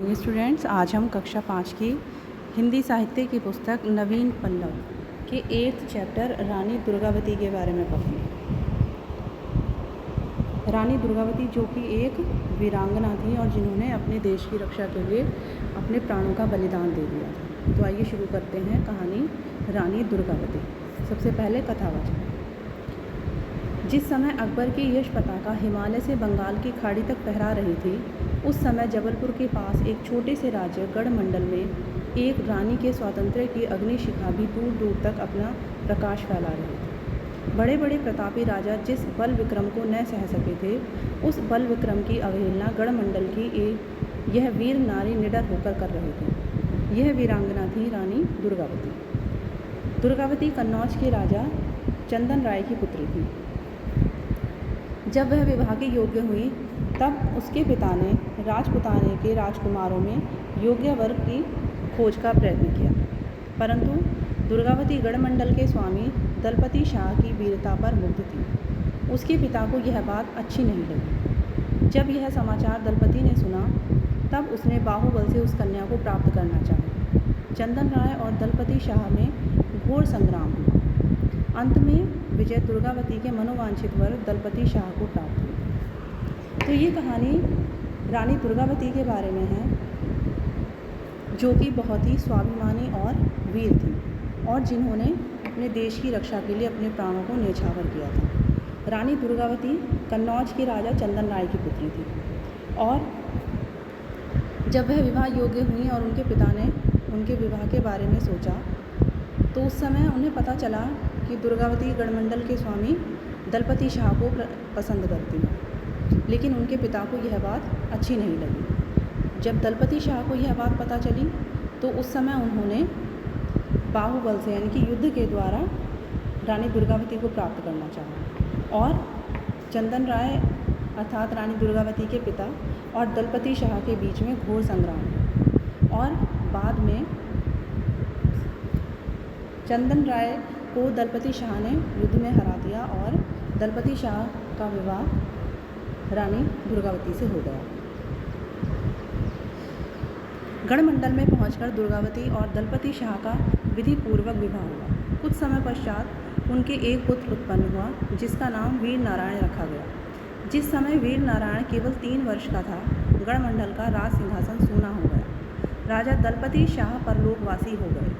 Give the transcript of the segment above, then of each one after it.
Students, आज हम कक्षा 5 की हिंदी साहित्य की पुस्तक नवीन पल्लव के 8th चैप्टर रानी दुर्गावती के बारे में पढ़ेंगे। रानी दुर्गावती जो कि एक वीरांगना थी और जिन्होंने अपने देश की रक्षा के लिए अपने प्राणों का बलिदान दे दिया था। तो आइए शुरू करते हैं कहानी रानी दुर्गावती। सबसे पहले कथावाचक। जिस समय अकबर की यश पताका हिमालय से बंगाल की खाड़ी तक फहरा रही थी, उस समय जबलपुर के पास एक छोटे से राज्य गढ़मंडल में एक रानी के स्वातंत्र्य की अग्निशिखा भी दूर दूर तक अपना प्रकाश फैला रही थी। बड़े बड़े प्रतापी राजा जिस बल विक्रम को न सह सके थे, उस बल विक्रम की अवहेलना गढ़मंडल की यह वीर नारी निडर होकर कर रही थी। यह वीरांगना थी रानी दुर्गावती। दुर्गावती कन्नौज के राजा चंदन राय की पुत्री थी। जब वह विवाह के योग्य हुई, तब उसके पिता ने राजपुताने के राजकुमारों में योग्य वर की खोज का प्रयत्न किया, परंतु दुर्गावती गढ़मंडल के स्वामी दलपति शाह की वीरता पर मुग्ध थी। उसके पिता को यह बात अच्छी नहीं लगी। जब यह समाचार दलपति ने सुना, तब उसने बाहुबल से उस कन्या को प्राप्त करना चाहा। चंदन राय और दलपति शाह में घोर संग्राम हुआ। अंत में विजय दुर्गावती के मनोवांछित वर दलपति शाह को प्राप्त हुई। तो ये कहानी रानी दुर्गावती के बारे में है, जो कि बहुत ही स्वाभिमानी और वीर थी और जिन्होंने अपने देश की रक्षा के लिए अपने प्राणों को न्यौछावर किया था। रानी दुर्गावती कन्नौज के राजा चंदन राय की पुत्री थी और जब वह विवाह योग्य हुई और उनके पिता ने उनके विवाह के बारे में सोचा, तो उस समय उन्हें पता चला कि दुर्गावती गढ़मंडल के स्वामी दलपति शाह को पसंद करती है, लेकिन उनके पिता को यह बात अच्छी नहीं लगी। जब दलपति शाह को यह बात पता चली, तो उस समय उन्होंने बाहुबल से यानी कि युद्ध के द्वारा रानी दुर्गावती को प्राप्त करना चाहा और चंदन राय अर्थात रानी दुर्गावती के पिता और दलपति शाह के बीच में घोर संग्राम हुआ और बाद में चंदन राय को दलपति शाह ने युद्ध में हरा दिया और दलपति शाह का विवाह रानी दुर्गावती से हो गया। गढ़मंडल में पहुंचकर दुर्गावती और दलपति शाह का विधि पूर्वक विवाह हुआ। कुछ समय पश्चात उनके एक पुत्र उत्पन्न हुआ, जिसका नाम वीर नारायण रखा गया। जिस समय वीर नारायण केवल 3 वर्ष का था, गढ़मंडल का राज सिंहासन सूना हो गया। राजा दलपति शाह परलोकवासी हो गए।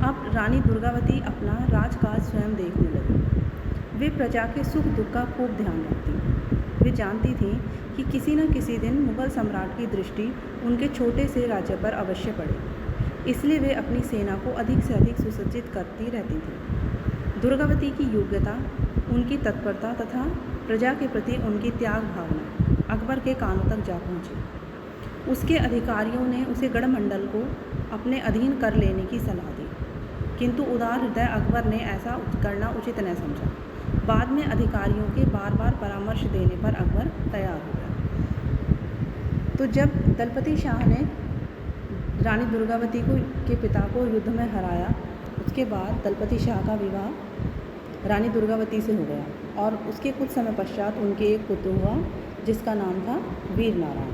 अब रानी दुर्गावती अपना राजकाज स्वयं देखने लगी। वे प्रजा के सुख दुख का खूब ध्यान रखती। वे जानती थीं कि किसी न किसी दिन मुगल सम्राट की दृष्टि उनके छोटे से राज्य पर अवश्य पड़ेगी, इसलिए वे अपनी सेना को अधिक से अधिक सुसज्जित करती रहती थीं। दुर्गावती की योग्यता, उनकी तत्परता तथा प्रजा के प्रति उनकी त्याग भावना अकबर के कानों तक जा पहुँची। उसके अधिकारियों ने उसे गढ़मंडल को अपने अधीन कर लेने की सलाह दी, किंतु उदार हृदय अकबर ने ऐसा करना उचित न समझा। बाद में अधिकारियों के बार बार परामर्श देने पर अकबर तैयार हो गया। तो जब दलपति शाह ने रानी दुर्गावती के पिता को युद्ध में हराया, उसके बाद दलपति शाह का विवाह रानी दुर्गावती से हो गया और उसके कुछ समय पश्चात उनके एक पुत्र हुआ, जिसका नाम था वीर नारायण।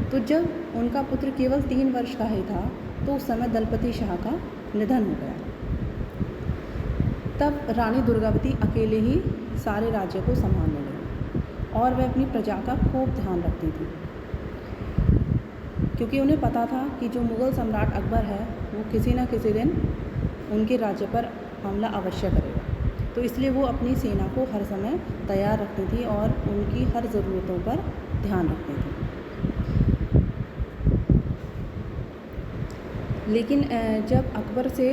तो जब उनका पुत्र केवल 3 वर्ष का ही था, तो उस समय दलपति शाह का निधन हो गया। तब रानी दुर्गावती अकेले ही सारे राज्य को संभालने लगी और वह अपनी प्रजा का खूब ध्यान रखती थी, क्योंकि उन्हें पता था कि जो मुग़ल सम्राट अकबर है, वो किसी न किसी दिन उनके राज्य पर हमला अवश्य करेगा। तो इसलिए वो अपनी सेना को हर समय तैयार रखती थी और उनकी हर ज़रूरतों पर ध्यान रखती थी। लेकिन जब अकबर से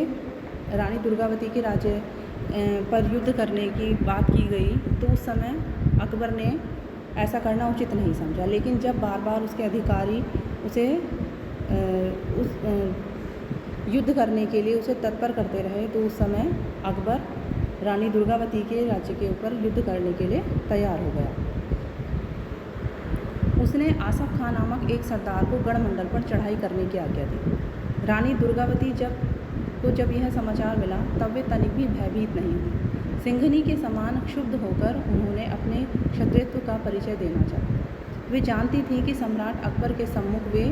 रानी दुर्गावती के राज्य पर युद्ध करने की बात की गई, तो उस समय अकबर ने ऐसा करना उचित नहीं समझा। लेकिन जब बार बार उसके अधिकारी उसे युद्ध करने के लिए उसे तत्पर करते रहे, तो उस समय अकबर रानी दुर्गावती के राज्य के ऊपर युद्ध करने के लिए तैयार हो गया। उसने आसफ खान नामक एक सरदार को गढ़मंडल पर चढ़ाई करने की आज्ञा दी। रानी दुर्गावती जब यह समाचार मिला, तब वे तनिक भी भयभीत नहीं हुई। सिंघनी के समान क्षुब्ध होकर उन्होंने अपने क्षत्रियत्व का परिचय देना चाहा। वे जानती थीं कि सम्राट अकबर के सम्मुख वे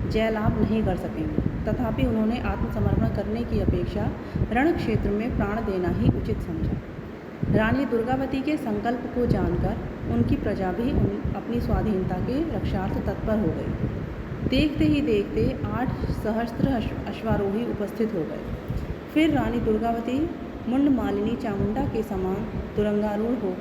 जय लाभ नहीं कर सकेंगे, तथापि उन्होंने आत्मसमर्पण करने की अपेक्षा रण क्षेत्र में प्राण देना ही उचित समझा। रानी दुर्गावती के संकल्प को जानकर उनकी प्रजा भी अपनी स्वाधीनता के रक्षार्थ तत्पर हो गई। देखते ही देखते 8 सहस्त्र अश्वारोही उपस्थित हो गए। फिर रानी दुर्गावती मुंड मालिनी चामुंडा के समान तुरंगारूढ़ हो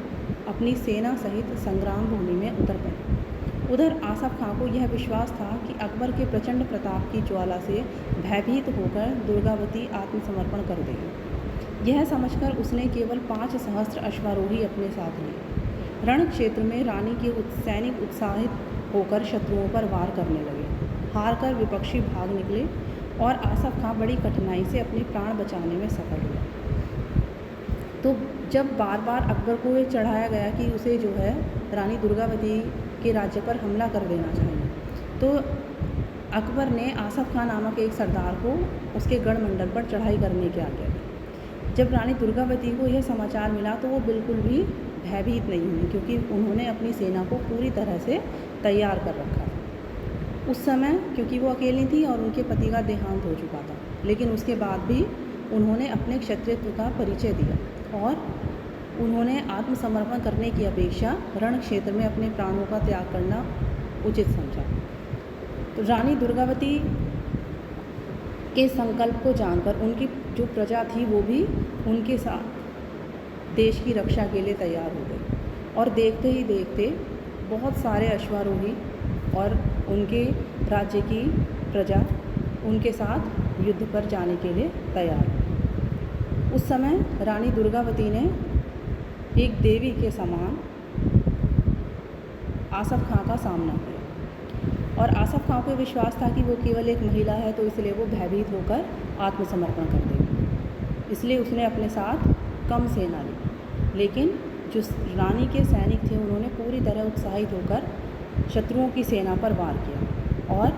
अपनी सेना सहित संग्राम भूमि में उतर पड़ी। उधर आसफ खां को यह विश्वास था कि अकबर के प्रचंड प्रताप की ज्वाला से भयभीत होकर दुर्गावती आत्मसमर्पण कर देगी। यह समझकर उसने केवल 5 सहस्त्र अश्वारोही अपने साथ लिए। रण क्षेत्र में रानी के सैनिक उत्साहित होकर शत्रुओं पर वार करने लगे। हारकर विपक्षी भाग निकले और आसफ खां बड़ी कठिनाई से अपने प्राण बचाने में सफल हुआ। तो जब बार बार अकबर को ये चढ़ाया गया कि उसे जो है रानी दुर्गावती के राज्य पर हमला कर देना चाहिए, तो अकबर ने आसफ खां नामक एक सरदार को उसके गढ़ मंडल पर चढ़ाई करने की आज्ञा दी। जब रानी दुर्गावती को यह समाचार मिला तो वो बिल्कुल भी भयभीत नहीं हुई, क्योंकि उन्होंने अपनी सेना को पूरी तरह से तैयार कर रखा था। उस समय क्योंकि वो अकेली थी और उनके पति का देहांत हो चुका था, लेकिन उसके बाद भी उन्होंने अपने क्षत्रियत्व का परिचय दिया और उन्होंने आत्मसमर्पण करने की अपेक्षा रण क्षेत्र में अपने प्राणों का त्याग करना उचित समझा। तो रानी दुर्गावती के संकल्प को जानकर उनकी जो प्रजा थी वो भी उनके साथ देश की रक्षा के लिए तैयार हो गई और देखते ही देखते बहुत सारे अश्वारोही और उनके राज्य की प्रजा उनके साथ युद्ध पर जाने के लिए तैयार हुई। उस समय रानी दुर्गावती ने एक देवी के समान आसफ खां का सामना किया और आसफ खां को विश्वास था कि वो केवल एक महिला है, तो इसलिए वो भयभीत होकर आत्मसमर्पण कर देगी। इसलिए उसने अपने साथ कम सेना ली, लेकिन जो रानी के सैनिक थे उन्होंने पूरी तरह उत्साहित होकर शत्रुओं की सेना पर वार किया और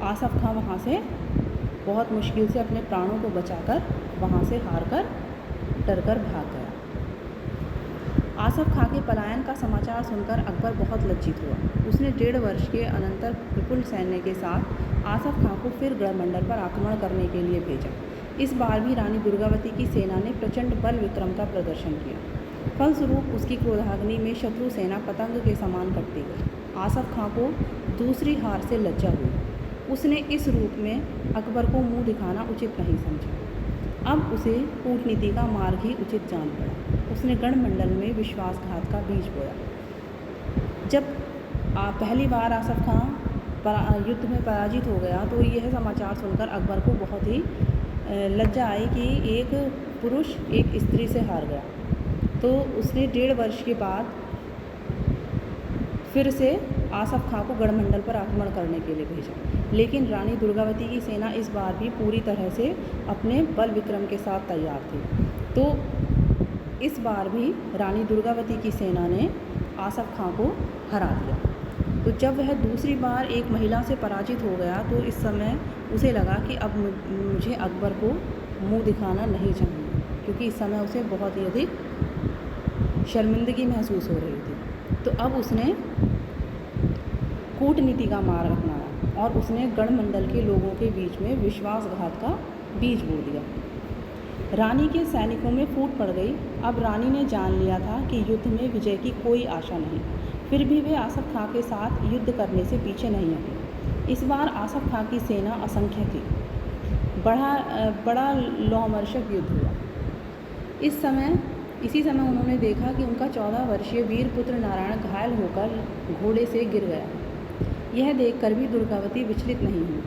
आसफ खां वहाँ से बहुत मुश्किल से अपने प्राणों को बचाकर वहाँ से हारकर डरकर भाग गया। आसफ खां के पलायन का समाचार सुनकर अकबर बहुत लज्जित हुआ। उसने 1.5 वर्ष के अनंतर विपुल सैन्य के साथ आसफ खां को फिर गढ़मंडल पर आक्रमण करने के लिए भेजा। इस बार भी रानी दुर्गावती की सेना ने प्रचंड बल विक्रम का प्रदर्शन किया। फलस्वरूप उसकी क्रोधाग्नि में शत्रु सेना पतंग के समान कटती गई। आसफ खां को दूसरी हार से लज्जा हुई। उसने इस रूप में अकबर को मुंह दिखाना उचित नहीं समझा। अब उसे कूटनीति का मार्ग ही उचित जान पड़ा। उसने गढ़मंडल में विश्वासघात का बीज बोया। जब पहली बार आसफ खां युद्ध में पराजित हो गया तो यह समाचार सुनकर अकबर को बहुत ही लज्जा आई कि एक पुरुष एक स्त्री से हार गया। तो उसने 1.5 वर्ष के बाद फिर से आसफ खां को गढ़मंडल पर आक्रमण करने के लिए भेजा, लेकिन रानी दुर्गावती की सेना इस बार भी पूरी तरह से अपने बल विक्रम के साथ तैयार थी। तो इस बार भी रानी दुर्गावती की सेना ने आसफ खां को हरा दिया। तो जब वह दूसरी बार एक महिला से पराजित हो गया तो इस समय उसे लगा कि अब मुझे अकबर को मुंह दिखाना नहीं चाहिए, क्योंकि इस समय उसे बहुत ही अधिक शर्मिंदगी महसूस हो रही थी। तो अब उसने कूटनीति का मार्ग अपनाया और उसने गढ़मंडल के लोगों के बीच में विश्वासघात का बीज बो दिया। रानी के सैनिकों में फूट पड़ गई। अब रानी ने जान लिया था कि युद्ध में विजय की कोई आशा नहीं, फिर भी वे आसफ खां के साथ युद्ध करने से पीछे नहीं हटी। इस बार आसफ खां की सेना असंख्य थी। बड़ा लोमहर्षक युद्ध हुआ। इसी समय उन्होंने देखा कि उनका 14 वर्षीय वीर पुत्र नारायण घायल होकर घोड़े से गिर गया। यह देखकर भी दुर्गावती विचलित नहीं हुई।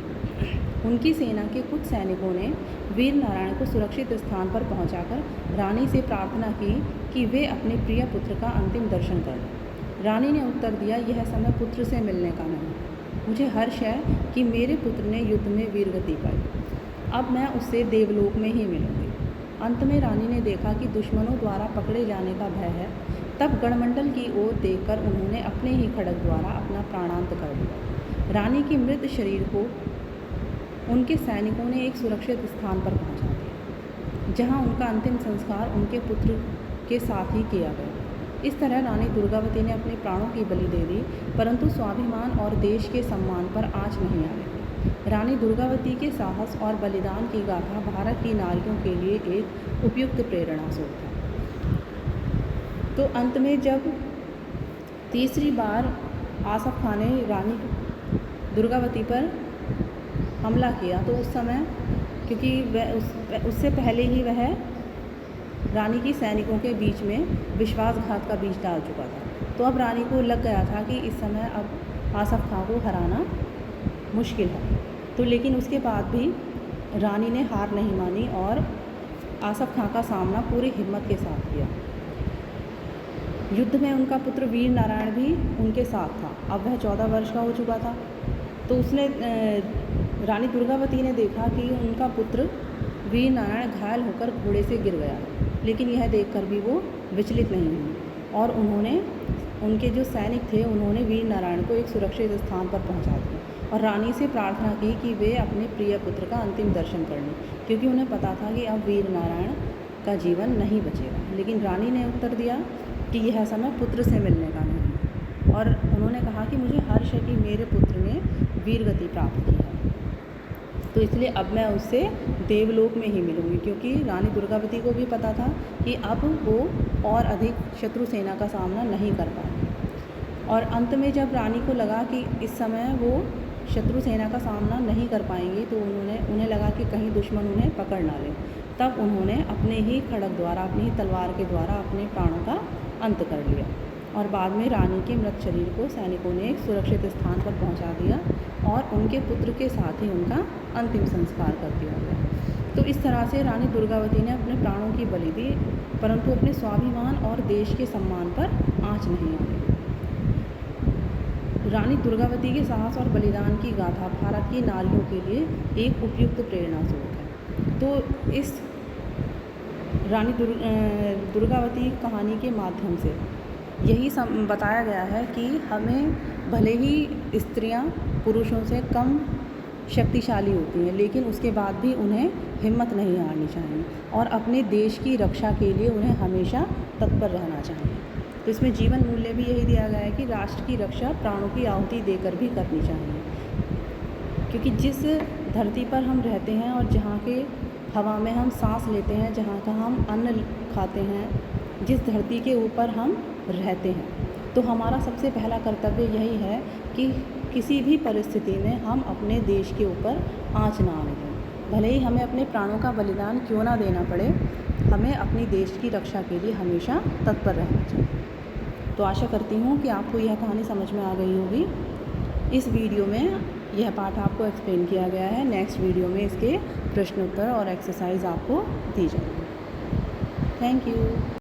उनकी सेना के कुछ सैनिकों ने वीर नारायण को सुरक्षित स्थान पर पहुंचाकर रानी से प्रार्थना की कि वे अपने प्रिय पुत्र का अंतिम दर्शन कर लें। रानी ने उत्तर दिया, यह समय पुत्र से मिलने का नहीं। मुझे हर्ष है कि मेरे पुत्र ने युद्ध में वीरगति पाई। अब मैं उससे देवलोक में ही मिलूंगी। अंत में रानी ने देखा कि दुश्मनों द्वारा पकड़े जाने का भय है। तब गढ़मंडल की ओर देखकर उन्होंने अपने ही खड्ग द्वारा अपना प्राणांत कर दिया। रानी के मृत शरीर को उनके सैनिकों ने एक सुरक्षित स्थान पर पहुंचा दिया, जहां उनका अंतिम संस्कार उनके पुत्र के साथ ही किया गया। इस तरह रानी दुर्गावती ने अपने प्राणों की बलि दे दी, परंतु स्वाभिमान और देश के सम्मान पर आँच नहीं आने। रानी दुर्गावती के साहस और बलिदान की गाथा भारत की नारियों के लिए एक उपयुक्त प्रेरणा स्रोत है। तो अंत में जब तीसरी बार आसफ खान ने रानी दुर्गावती पर हमला किया, तो उस समय क्योंकि वह उससे पहले ही वह रानी की सैनिकों के बीच में विश्वासघात का बीज डाल चुका था। तो अब रानी को लग गया था कि इस समय अब आसफ खां को हराना मुश्किल है। तो लेकिन उसके बाद भी रानी ने हार नहीं मानी और आसफ खां का सामना पूरी हिम्मत के साथ किया। युद्ध में उनका पुत्र वीर नारायण भी उनके साथ था। अब वह 14 वर्ष का हो चुका था। तो उसने रानी दुर्गावती ने देखा कि उनका पुत्र वीर नारायण घायल होकर घोड़े से गिर गया, लेकिन यह देखकर भी वो विचलित नहीं हुई और उनके जो सैनिक थे उन्होंने वीर नारायण को एक सुरक्षित स्थान पर पहुंचा दिया और रानी से प्रार्थना की कि वे अपने प्रिय पुत्र का अंतिम दर्शन कर लें, क्योंकि उन्हें पता था कि अब वीर नारायण का जीवन नहीं बचेगा। लेकिन रानी ने उत्तर दिया कि यह समय पुत्र से मिलने का नहीं है और उन्होंने कहा कि मुझे हर्ष है कि मेरे पुत्र ने वीरगति प्राप्त की है, तो इसलिए अब मैं उससे देवलोक में ही मिलूँगी, क्योंकि रानी दुर्गावती को भी पता था कि अब वो और अधिक शत्रु सेना का सामना नहीं कर पाएंगे। और अंत में जब रानी को लगा कि इस समय वो शत्रु सेना का सामना नहीं कर पाएंगी, तो उन्हें लगा कि कहीं दुश्मन उन्हें पकड़ ना ले, तब उन्होंने अपने ही खड़ग द्वारा, अपनी ही तलवार के द्वारा अपने प्राणों का अंत कर लिया और बाद में रानी के मृत शरीर को सैनिकों ने एक सुरक्षित स्थान पर पहुंचा दिया और उनके पुत्र के साथ ही उनका अंतिम संस्कार कर दिया गया। तो इस तरह से रानी दुर्गावती ने अपने प्राणों की बलि दी, परंतु अपने स्वाभिमान और देश के सम्मान पर आँच नहीं आई। रानी दुर्गावती के साहस और बलिदान की गाथा भारत की नारियों के लिए एक उपयुक्त प्रेरणा स्रोत है। तो इस रानी दुर्गावती कहानी के माध्यम से यही बताया गया है कि हमें भले ही स्त्रियां पुरुषों से कम शक्तिशाली होती हैं, लेकिन उसके बाद भी उन्हें हिम्मत नहीं हारनी चाहिए और अपने देश की रक्षा के लिए उन्हें हमेशा तत्पर रहना चाहिए। तो इसमें जीवन मूल्य भी यही दिया गया है कि राष्ट्र की रक्षा प्राणों की आहुति देकर भी करनी चाहिए, क्योंकि जिस धरती पर हम रहते हैं और जहाँ के हवा में हम सांस लेते हैं, जहाँ का हम अन्न खाते हैं, जिस धरती के ऊपर हम रहते हैं, तो हमारा सबसे पहला कर्तव्य यही है कि किसी भी परिस्थिति में हम अपने देश के ऊपर आँच ना आने दें। भले ही हमें अपने प्राणों का बलिदान क्यों ना देना पड़े, हमें अपनी देश की रक्षा के लिए हमेशा तत्पर रहना चाहिए। तो आशा करती हूँ कि आपको यह कहानी समझ में आ गई होगी। इस वीडियो में यह पाठ आपको एक्सप्लेन किया गया है। नेक्स्ट वीडियो में इसके प्रश्न उत्तर और एक्सरसाइज आपको दी जाएगी। Thank you.